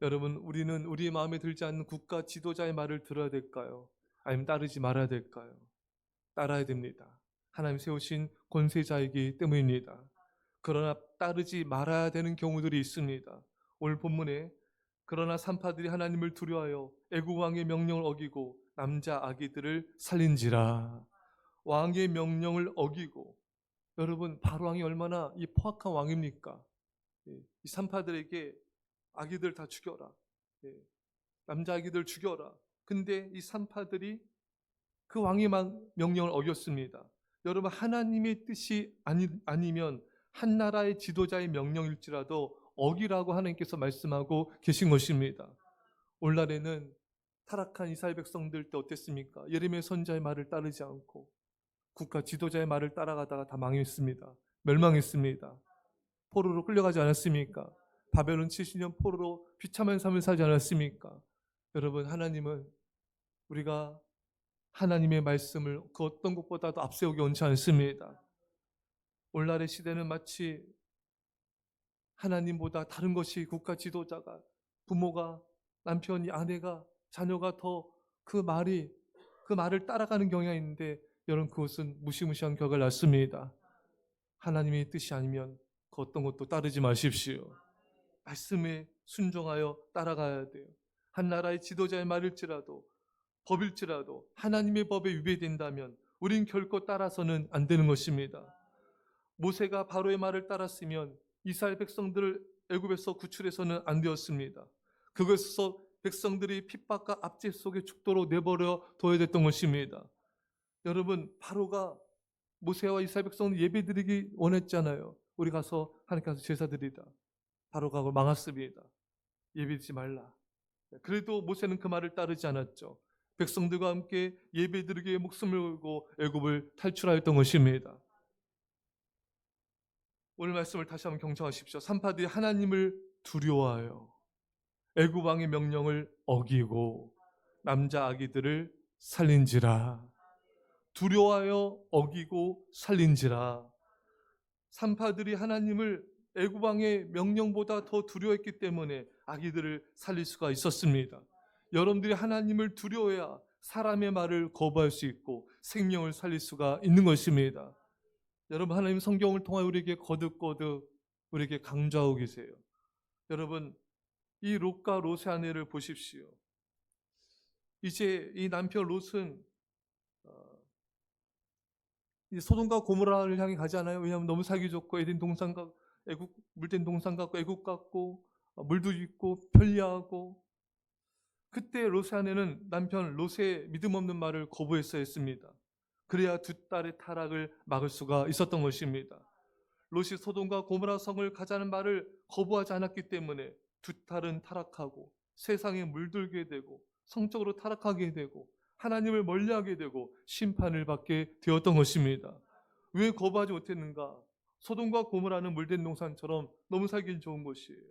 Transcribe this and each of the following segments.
여러분, 우리는 우리의 마음에 들지 않는 국가 지도자의 말을 들어야 될까요? 아니면 따르지 말아야 될까요? 따라야 됩니다. 하나님 세우신 권세자이기 때문입니다. 그러나 따르지 말아야 되는 경우들이 있습니다. 오늘 본문에 그러나 산파들이 하나님을 두려워하여 애굽 왕의 명령을 어기고 남자 아기들을 살린지라. 왕의 명령을 어기고, 여러분 바로 왕이 얼마나 이 포악한 왕입니까? 이 산파들에게 아기들 다 죽여라. 남자 아기들 죽여라. 근데 이 산파들이 그 왕의 명령을 어겼습니다. 여러분, 하나님의 뜻이 아니면 한 나라의 지도자의 명령일지라도 어기라고 하나님께서 말씀하고 계신 것입니다. 오늘날에는 타락한 이스라엘 백성들 때 어땠습니까? 예레미야 선지자의 말을 따르지 않고 국가 지도자의 말을 따라가다가 다 망했습니다. 멸망했습니다. 포로로 끌려가지 않았습니까? 바벨론 70년 포로로 비참한 삶을 살지 않았습니까? 여러분, 하나님은 우리가 하나님의 말씀을 그 어떤 것보다도 앞세우기 원치 않습니다. 오늘날의 시대는 마치 하나님보다 다른 것이 국가 지도자가, 부모가, 남편이, 아내가, 자녀가 더 그 말을 따라가는 경향이 있는데, 여러분 그것은 무시무시한 격을 낳습니다. 하나님의 뜻이 아니면 그 어떤 것도 따르지 마십시오. 말씀에 순종하여 따라가야 돼요. 한 나라의 지도자의 말일지라도, 법일지라도 하나님의 법에 위배된다면 우린 결코 따라서는 안 되는 것입니다. 모세가 바로의 말을 따랐으면 이스라엘 백성들을 애굽에서 구출해서는 안 되었습니다. 그것에서 백성들이 핍박과 압제 속에 죽도록 내버려 둬야 됐던 것입니다. 여러분, 바로가 모세와 이스라엘 백성을 예배드리기 원했잖아요. 우리 가서 하나님께 가서 제사드리다. 바로가 그걸 막았습니다. 예배드리지 말라. 그래도 모세는 그 말을 따르지 않았죠. 백성들과 함께 예배드리기에 목숨을 걸고 애굽을 탈출하였던 것입니다. 오늘 말씀을 다시 한번 경청하십시오. 산파들이 하나님을 두려워하여 애굽 왕의 명령을 어기고 남자 아기들을 살린지라. 두려워하여 어기고 살린지라. 산파들이 하나님을 애굽 왕의 명령보다 더 두려워했기 때문에 아기들을 살릴 수가 있었습니다. 여러분들이 하나님을 두려워해야 사람의 말을 거부할 수 있고 생명을 살릴 수가 있는 것입니다. 여러분, 하나님 성경을 통하여 우리에게 거듭거듭 우리에게 강조하고 계세요. 여러분, 이 롯과 롯의 아내를 보십시오. 이제 이 남편 롯은 소돔과 고모라를 향해 가잖아요. 왜냐하면 너무 살기 좋고 에덴 동산 같고 애국 물된 동산 같고 애국 같고 물도 있고 편리하고. 그때 롯의 아내는 남편 롯의 믿음 없는 말을 거부했어야 했습니다. 그래야 두 딸의 타락을 막을 수가 있었던 것입니다. 롯이 소돔과 고모라 성을 가자는 말을 거부하지 않았기 때문에 두 딸은 타락하고 세상에 물들게 되고 성적으로 타락하게 되고 하나님을 멀리하게 되고 심판을 받게 되었던 것입니다. 왜 거부하지 못했는가? 소돔과 고모라는 물된 동산처럼 너무 살기 좋은 곳이에요.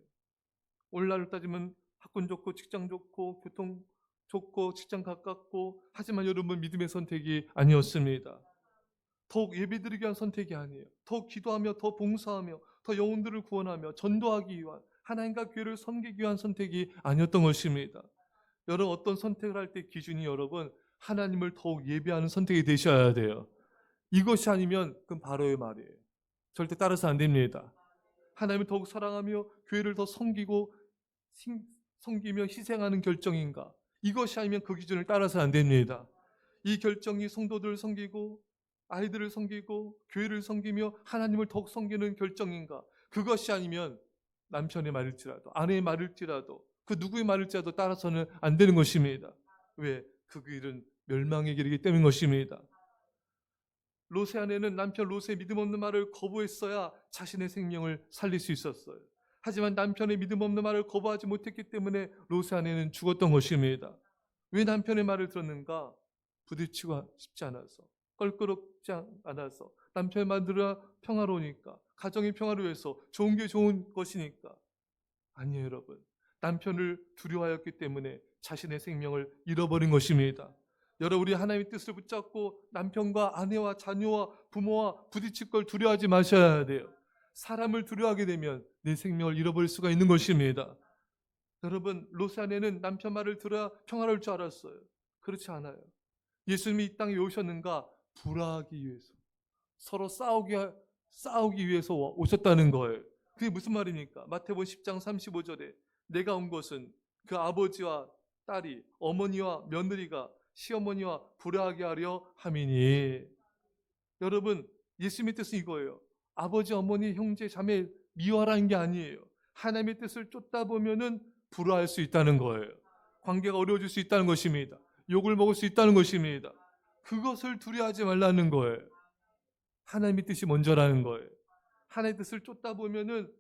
오늘날로 따지면 학군 좋고 직장 좋고 교통 좋고 직장 가깝고, 하지만 여러분 믿음의 선택이 아니었습니다. 더욱 예배드리기 위한 선택이 아니에요. 더 기도하며 더 봉사하며 더 영혼들을 구원하며 전도하기 위한, 하나님과 교회를 섬기기 위한 선택이 아니었던 것입니다. 여러분, 어떤 선택을 할 때 기준이 여러분 하나님을 더욱 예배하는 선택이 되셔야 돼요. 이것이 아니면 그건 바로의 말이에요. 절대 따라서 안 됩니다. 하나님을 더욱 사랑하며 교회를 더 섬기며 희생하는 결정인가? 이것이 아니면 그 기준을 따라서 안 됩니다. 이 결정이 성도들을 섬기고 아이들을 섬기고 교회를 섬기며 하나님을 더욱 섬기는 결정인가? 그것이 아니면 남편의 말일지라도 아내의 말일지라도 그 누구의 말일지라도 따라서는 안 되는 것입니다. 왜? 그 길은 멸망의 길이기 때문인 것입니다. 롯의 아내는 남편 롯의 믿음 없는 말을 거부했어야 자신의 생명을 살릴 수 있었어요. 하지만 남편의 믿음 없는 말을 거부하지 못했기 때문에 롯의 아내는 죽었던 것입니다. 왜 남편의 말을 들었는가? 부딪히고 싶지 않아서, 껄끄럽지 않아서, 남편의 말 들어야 평화로우니까, 가정이 평화로워서 좋은 게 좋은 것이니까. 아니에요, 여러분. 남편을 두려워하였기 때문에 자신의 생명을 잃어버린 것입니다. 여러분, 우리 하나님의 뜻을 붙잡고 남편과 아내와 자녀와 부모와 부딪힐 걸 두려워하지 마셔야 돼요. 사람을 두려워하게 되면 내 생명을 잃어버릴 수가 있는 것입니다. 여러분, 롯의 아내는 남편 말을 들어야 평화로울 줄 알았어요. 그렇지 않아요. 예수님이 이 땅에 오셨는가? 불화하기 위해서, 서로 싸우기 위해서 오셨다는 거예요. 그게 무슨 말입니까? 마태복음 10장 35절에 내가 온 것은 그 아버지와 딸이, 어머니와 며느리가 시어머니와 불화하게 하려 함이니. 여러분, 예수님의 뜻은 이거예요. 아버지, 어머니, 형제, 자매 미워하라는 게 아니에요. 하나님의 뜻을 쫓다 보면은 불화할 수 있다는 거예요. 관계가 어려워질 수 있다는 것입니다. 욕을 먹을 수 있다는 것입니다. 그것을 두려워하지 말라는 거예요. 하나님의 뜻이 먼저라는 거예요. 하나님의 뜻을 쫓다 보면은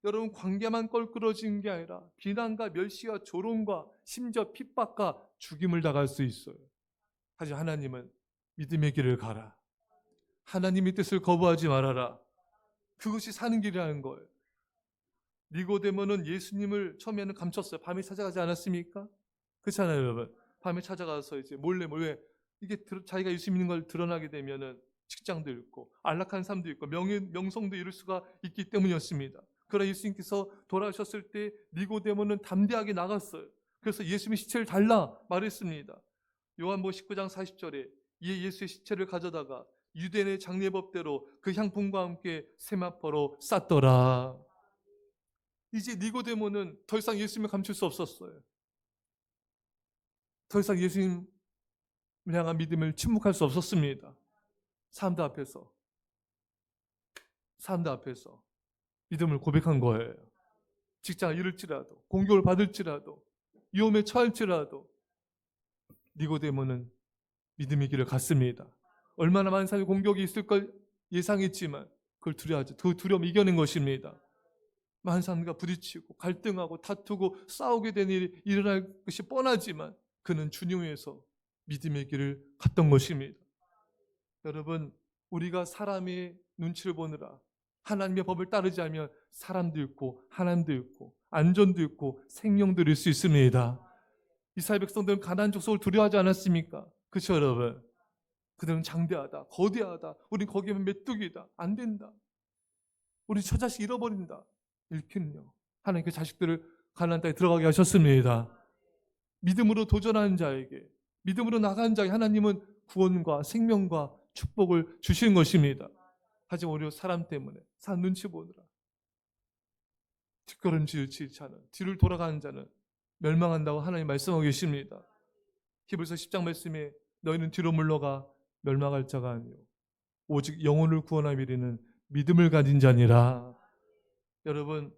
여러분, 관계만 껄끄러지는 게 아니라 비난과 멸시와 조롱과 심지어 핍박과 죽임을 당할 수 있어요. 하지만 하나님은 믿음의 길을 가라. 하나님의 뜻을 거부하지 말아라. 그것이 사는 길이라는 거예요. 니고데모는 예수님을 처음에는 감췄어요. 밤에 찾아가지 않았습니까? 그렇잖아요, 여러분. 밤에 찾아가서 이제 몰래 이게 자기가 예수님 믿는 걸 드러나게 되면은 직장도 잃고 안락한 삶도 있고 명성도 잃을 수가 있기 때문이었습니다. 그러나 예수님께서 돌아오셨을 때 니고데모는 담대하게 나갔어요. 그래서 예수님의 시체를 달라 말했습니다. 요한복음 19장 40절에 이에 예수의 시체를 가져다가 유대인의 장례법대로 그 향품과 함께 세마포로 쌌더라. 이제 니고데모는 더 이상 예수님을 감출 수 없었어요. 더 이상 예수님을 향한 믿음을 침묵할 수 없었습니다. 사람들 앞에서 믿음을 고백한 거예요. 직장을 잃을지라도, 공격을 받을지라도, 위험에 처할지라도 니고데모는 믿음의 길을 갔습니다. 얼마나 많은 사람이 공격이 있을 걸 예상했지만 그걸 두려워하죠. 그 두려움 이겨낸 것입니다. 많은 사람과 부딪히고 갈등하고 다투고 싸우게 된 일이 일어날 것이 뻔하지만 그는 주님 위해서 믿음의 길을 갔던 것입니다. 여러분, 우리가 사람의 눈치를 보느라 하나님의 법을 따르지 않으면 사람도 있고 하나님도 있고 안전도 있고 생명도 잃을 수 있습니다. 이스라엘 백성들은 가나안 족속을 두려워하지 않았습니까? 그렇죠, 여러분? 그들은 장대하다, 거대하다, 우린 거기면 메뚜기다, 안 된다, 우리 처자식 잃어버린다. 잃긴요. 하나님 그 자식들을 가나안 땅에 들어가게 하셨습니다. 믿음으로 도전하는 자에게, 믿음으로 나가는 자에게 하나님은 구원과 생명과 축복을 주시는 것입니다. 하지만 우리 사람 때문에 사람 눈치 보느라 뒷걸음질 치지 않은, 뒤를 돌아가는 자는 멸망한다고 하나님 말씀하고 계십니다. 히브리서 10장 말씀에 너희는 뒤로 물러가 멸망할 자가 아니요 오직 영혼을 구원하며 이르는 믿음을 가진 자니라. 여러분,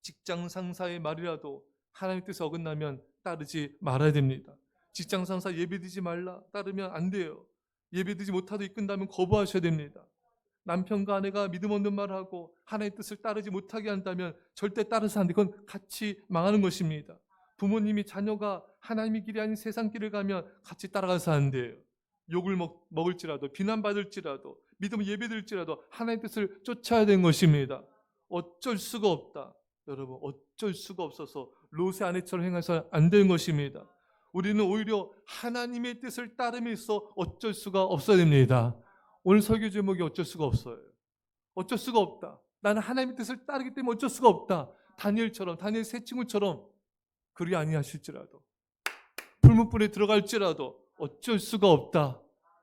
직장 상사의 말이라도 하나님의 뜻에 어긋나면 따르지 말아야 됩니다. 직장 상사 예배드리지 말라 따르면 안 돼요. 예배드리지 못하도 이끈다면 거부하셔야 됩니다. 남편과 아내가 믿음 없는 말을 하고 하나님의 뜻을 따르지 못하게 한다면 절대 따라서 안 돼. 그건 같이 망하는 것입니다. 부모님이 자녀가 하나님의 길이 아닌 세상 길을 가면 같이 따라가서 안 돼요. 욕을 먹을지라도 비난받을지라도 믿음을 예배드릴지라도 하나님의 뜻을 쫓아야 되는 것입니다. 어쩔 수가 없다. 여러분, 어쩔 수가 없어서 롯의 아내처럼 행해서 안 되는 것입니다. 우리는 오히려 하나님의 뜻을 따름에 있어 어쩔 수가 없어야 됩니다. 오늘 설교 제목이 어쩔 수가 없어요. 어쩔 수가 없다. 나는 하나님의 뜻을 따르기 때문에 어쩔 수가 없다. 다니엘처럼, 다니엘 세 친구처럼 그리 아니하실지라도, 풀무불에 들어갈지라도 어쩔 수가 없다.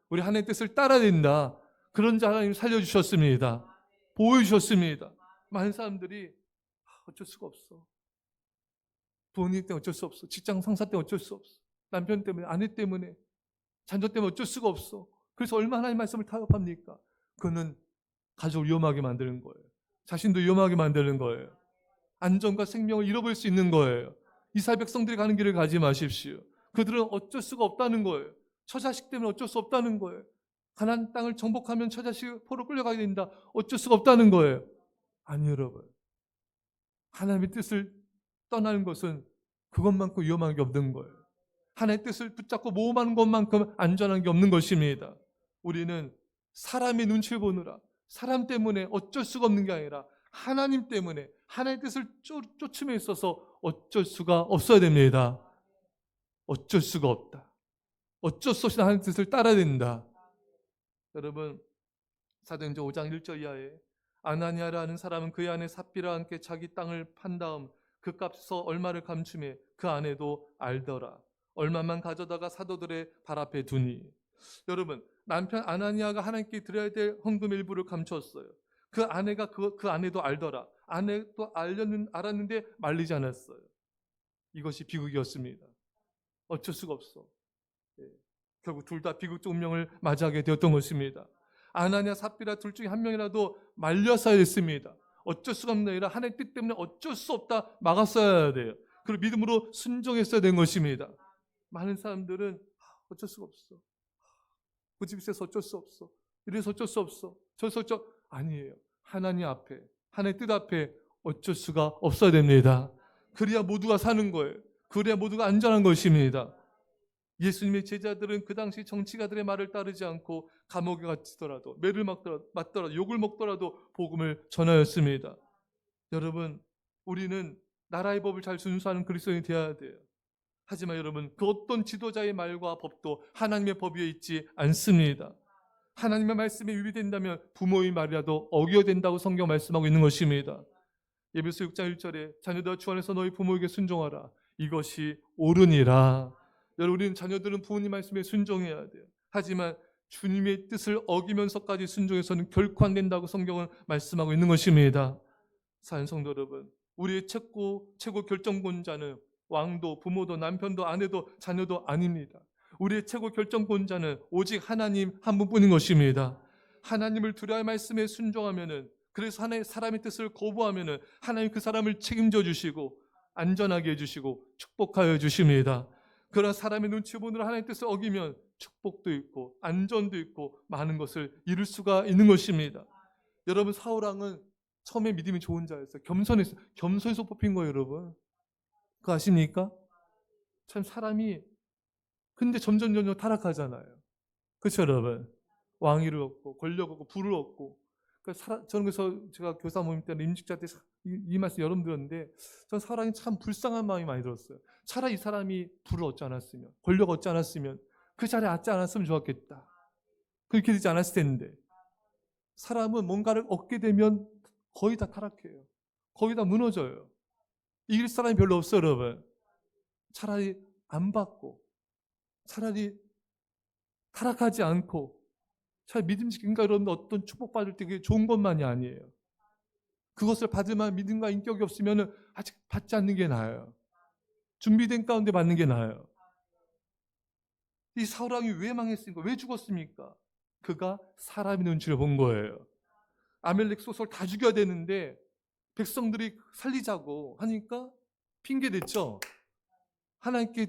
우리 하나님의 뜻을 따라야 된다. 그런 자 하나님 살려주셨습니다. 보여주셨습니다. 많은 사람들이 어쩔 수가 없어. 부모님 때문에 어쩔 수 없어. 직장 상사 때문에 어쩔 수 없어. 남편 때문에, 아내 때문에, 자녀 때문에 어쩔 수가 없어. 그래서 얼마나 하나님 말씀을 타협합니까? 그는 가족을 위험하게 만드는 거예요. 자신도 위험하게 만드는 거예요. 안전과 생명을 잃어버릴 수 있는 거예요. 이스라엘 백성들이 가는 길을 가지 마십시오. 그들은 어쩔 수가 없다는 거예요. 처자식 때문에 어쩔 수 없다는 거예요. 가나안 땅을 정복하면 처자식 포로 끌려가게 된다. 어쩔 수가 없다는 거예요. 아니, 여러분, 하나님의 뜻을 떠나는 것은 그것만큼 위험한 게 없는 거예요. 하나님의 뜻을 붙잡고 모험하는 것만큼 안전한 게 없는 것입니다. 우리는 사람의 눈치를 보느라, 사람 때문에 어쩔 수가 없는 게 아니라 하나님 때문에 하나님의 뜻을 쫓음에 있어서 어쩔 수가 없어야 됩니다. 어쩔 수가 없다. 어쩔 수 없이 하나님의 뜻을 따라야 된다. 여러분, 사도행전 5장 1절 이하에 아나니아라는 사람은 그의 아내 삽비라와 함께 자기 땅을 판 다음 그 값에서 얼마를 감춤해 그 아내도 알더라. 얼마만 가져다가 사도들의 발 앞에 두니. 여러분, 남편 아나니아가 하나님께 드려야 될 헌금 일부를 감췄어요. 그 아내가 그 아내도 알더라. 아내도 알았는데 말리지 않았어요. 이것이 비극이었습니다. 어쩔 수가 없어. 예. 결국 둘 다 비극적 운명을 맞이하게 되었던 것입니다. 아나니아 삽비라 둘 중에 한 명이라도 말렸어야 했습니다. 어쩔 수가 없는 일이라 하나님의 뜻 때문에 어쩔 수 없다 막았어야 돼요. 그리고 믿음으로 순종했어야 된 것입니다. 많은 사람들은 어쩔 수가 없어. 그 집에서 어쩔 수 없어. 이래서 어쩔 수 없어. 저래서 아니에요. 하나님 앞에, 하나님의 뜻 앞에 어쩔 수가 없어야 됩니다. 그래야 모두가 사는 거예요. 그래야 모두가 안전한 것입니다. 예수님의 제자들은 그 당시 정치가들의 말을 따르지 않고 감옥에 갇히더라도, 매를 맞더라도, 욕을 먹더라도 복음을 전하였습니다. 여러분, 우리는 나라의 법을 잘 준수하는 그리스도인이 되어야 돼요. 하지만 여러분, 그 어떤 지도자의 말과 법도 하나님의 법 위에 있지 않습니다. 하나님의 말씀에 위배된다면 부모의 말이라도 어겨야 된다고 성경 말씀하고 있는 것입니다. 에베소 6장 1절에 자녀들아 주 안에서 너희 부모에게 순종하라. 이것이 옳으니라. 여러분, 우리는 자녀들은 부모님 말씀에 순종해야 돼요. 하지만 주님의 뜻을 어기면서까지 순종해서는 결코 안 된다고 성경은 말씀하고 있는 것입니다. 사랑하는 성도 여러분, 우리의 최고 결정권자는 왕도, 부모도, 남편도, 아내도, 자녀도 아닙니다. 우리의 최고 결정권자는 오직 하나님 한 분뿐인 것입니다. 하나님을 두려워할 말씀에 순종하면은, 그래서 하나의 사람의 뜻을 거부하면은 하나님 그 사람을 책임져 주시고 안전하게 해주시고 축복하여 주십니다. 그러나 사람의 눈치 보느라 하나님의 뜻을 어기면 축복도 있고 안전도 있고 많은 것을 잃을 수가 있는 것입니다. 여러분, 사울왕은 처음에 믿음이 좋은 자였어요. 겸손해서 뽑힌 거예요, 여러분. 그거 아십니까? 참 사람이 근데 점점 타락하잖아요. 그렇죠, 여러분? 왕위를 얻고 권력 얻고 부를 얻고. 저는 그래서 제가 교사 모임 때는 임직자 때 이 말씀 여러 번 들었는데, 전 사람이 참 불쌍한 마음이 많이 들었어요. 차라리 이 사람이 부를 얻지 않았으면, 권력 얻지 않았으면, 그 자리에 앉지 않았으면 좋았겠다. 그렇게 되지 않았을 텐데, 사람은 뭔가를 얻게 되면 거의 다 타락해요. 거의 다 무너져요. 이길 사람이 별로 없어요, 여러분. 차라리 안 받고, 차라리 타락하지 않고, 차라리 믿음직인가 이런 어떤 축복받을 때 그게 좋은 것만이 아니에요. 그것을 받으면 믿음과 인격이 없으면 아직 받지 않는 게 나아요. 준비된 가운데 받는 게 나아요. 이 사울왕이 왜 망했습니까? 왜 죽었습니까? 그가 사람의 눈치를 본 거예요. 아멜렉 소설 다 죽여야 되는데 백성들이 살리자고 하니까 핑계댔죠. 하나님께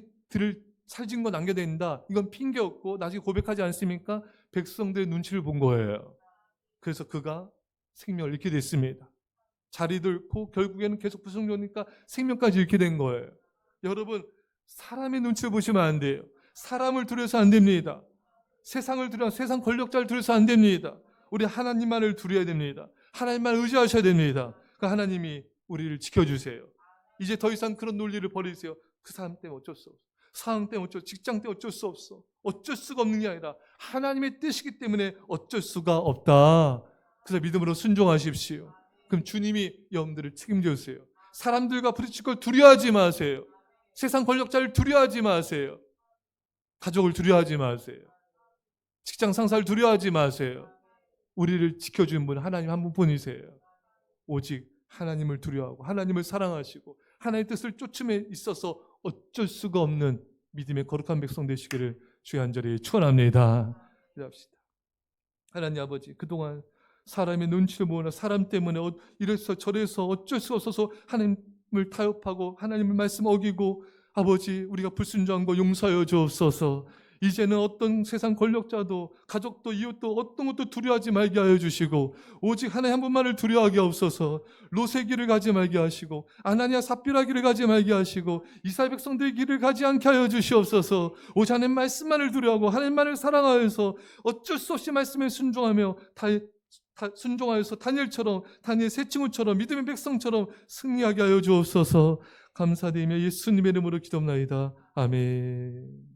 살진 거 남겨야 된다. 이건 핑계였고 나중에 고백하지 않습니까? 백성들의 눈치를 본 거예요. 그래서 그가 생명을 잃게 됐습니다. 자리도 잃고 결국에는 계속 불순종하니까 생명까지 잃게 된 거예요. 여러분, 사람의 눈치를 보시면 안 돼요. 사람을 두려워서 안 됩니다. 세상 권력자를 두려워서 안 됩니다. 우리 하나님만을 두려워야 됩니다. 하나님만 의지하셔야 됩니다. 그 하나님이 우리를 지켜주세요. 이제 더 이상 그런 논리를 버리세요. 그 사람 때문에 어쩔 수 없어. 상황 때문에 어쩔 수 없어. 직장 때문에 어쩔 수 없어. 어쩔 수가 없는 게 아니라 하나님의 뜻이기 때문에 어쩔 수가 없다. 그래서 믿음으로 순종하십시오. 그럼 주님이 여러분들을 책임져 주세요. 사람들과 부딪힐 걸 두려워하지 마세요. 세상 권력자를 두려워하지 마세요. 가족을 두려워하지 마세요. 직장 상사를 두려워하지 마세요. 우리를 지켜주는 분은 하나님 한 분뿐이세요. 오직 하나님을 두려워하고 하나님을 사랑하시고 하나님의 뜻을 쫓음에 있어서 어쩔 수가 없는 믿음의 거룩한 백성 되시기를 주의 간절히 축원합니다. 기도합시다. 하나님 아버지, 그동안 사람의 눈치를 보거나 사람 때문에 이래서 저래서 어쩔 수 없어서 하나님을 타협하고 하나님의 말씀 어기고 아버지, 우리가 불순종한 거 용서하여 주옵소서. 이제는 어떤 세상 권력자도 가족도 이웃도 어떤 것도 두려워하지 말게 하여 주시고 오직 하나님 한 분만을 두려워하게 없어서 롯의 길을 가지 말게 하시고 아나니아 삽비라 길을 가지 말게 하시고 이스라엘 백성들의 길을 가지 않게 하여 주시옵소서. 오직 하나님 말씀만을 두려워하고 하나님만을 사랑하여서 어쩔 수 없이 말씀에 순종하며 순종하여서 다니엘 세 친구처럼 믿음의 백성처럼 승리하게 하여 주옵소서. 감사드리며 예수님의 이름으로 기도합나이다. 아멘.